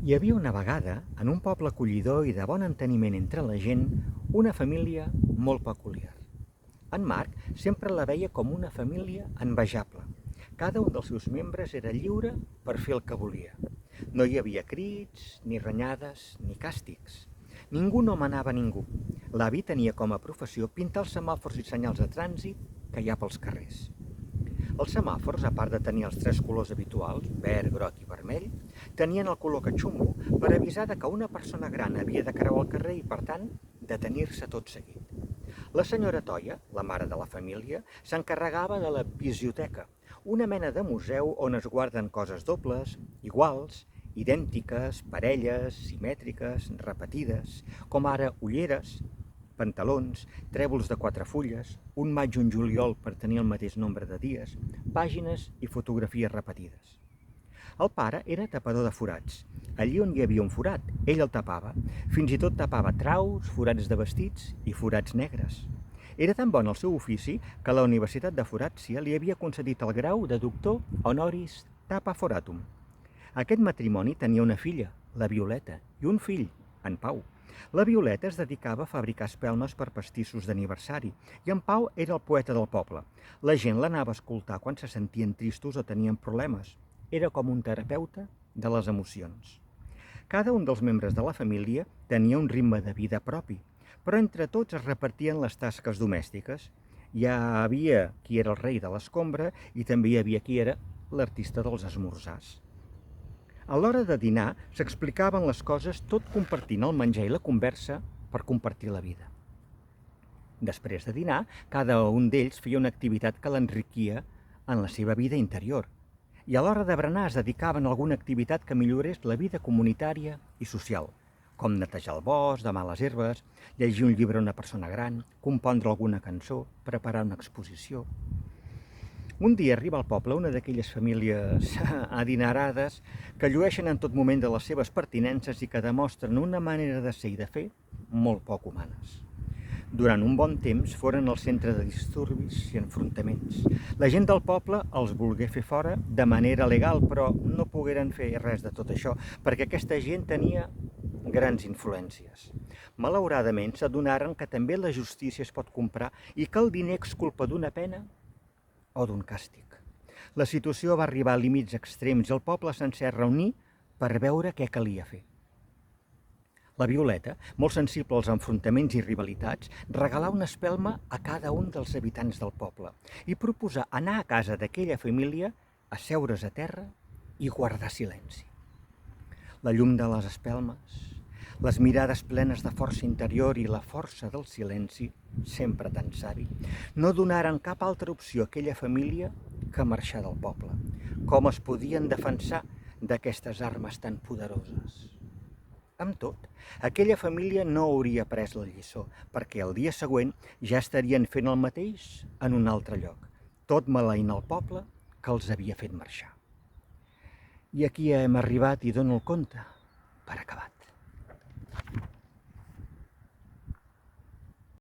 Hi havia una vegada, en un poble acollidor i de bon enteniment entre la gent, una família molt peculiar. En Marc sempre la veia com una família envejable. Cada un dels seus membres era lliure per fer el que volia. No hi havia crits, ni renyades, ni càstigs. Ningú no manava ningú. L'avi tenia com a professió pintar els semàfors i senyals de trànsit que hi ha pels carrers. Els semàfors, a part de tenir els tres colors habituals, verd, groc i vermell, tenien el color catxumbo per avisar que una persona gran havia de creuar el carrer i, per tant, detenir-se tot seguit. La senyora Toia, la mare de la família, s'encarregava de la biblioteca, una mena de museu on es guarden coses dobles, iguals, idèntiques, parelles, simètriques, repetides, com ara ulleres, pantalons, trèvols de 4 fulles, un maig i un juliol per tenir el mateix nombre de dies, pàgines i fotografies repetides. El pare era tapador de forats. Allí on hi havia un forat, ell el tapava. Fins i tot tapava traus, forats de vestits i forats negres. Era tan bon el seu ofici que la Universitat de Foràcia li havia concedit el grau de doctor honoris tapa foratum. Aquest matrimoni tenia una filla, la Violeta, i un fill, en Pau. La Violeta es dedicava a fabricar espelmes per pastissos d'aniversari i en Pau era el poeta del poble. La gent l'anava a escoltar quan se sentien tristos o tenien problemes. Era com un terapeuta de les emocions. Cada un dels membres de la família tenia un ritme de vida propi, però entre tots es repartien les tasques domèstiques. Hi havia qui era el rei de l'escombra i també hi havia qui era l'artista dels esmorzars. A l'hora de dinar s'explicaven les coses tot compartint el menjar i la conversa per compartir la vida. Després de dinar, cada un d'ells feia una activitat que l'enriquia en la seva vida interior. I a l'hora de berenar es dedicaven a alguna activitat que millorés la vida comunitària i social, com netejar el bosc, demar les herbes, llegir un llibre a una persona gran, compondre alguna cançó, preparar una exposició. Un dia arriba al poble una d'aquelles famílies adinerades que llueixen en tot moment de les seves pertinences i que demostren una manera de ser i de fer molt poc humanes. Durant un bon temps foren el centre de disturbis i enfrontaments. La gent del poble els volgué fer fora de manera legal, però no pogueren fer res de tot això, perquè aquesta gent tenia grans influències. Malauradament s'adonaren que també la justícia es pot comprar i que el diner exculpa d'una pena o d'un càstig. La situació va arribar a límits extrems i el poble sencer reunir per veure què calia fer. La Violeta, molt sensible als enfrontaments i rivalitats, regalà una espelma a cada un dels habitants del poble i proposà anar a casa d'aquella família, asseure's a terra i guardar silenci. La llum de les espelmes, les mirades plenes de força interior i la força del silenci, sempre tan savi, no donaren cap altra opció a aquella família que marxar del poble. Com es podien defensar d'aquestes armes tan poderoses? Amb tot, aquella família no hauria pres la lliçó, perquè el dia següent ja estarien fent el mateix en un altre lloc, tot maleint el poble que els havia fet marxar. I aquí hem arribat i dono el compte per acabat.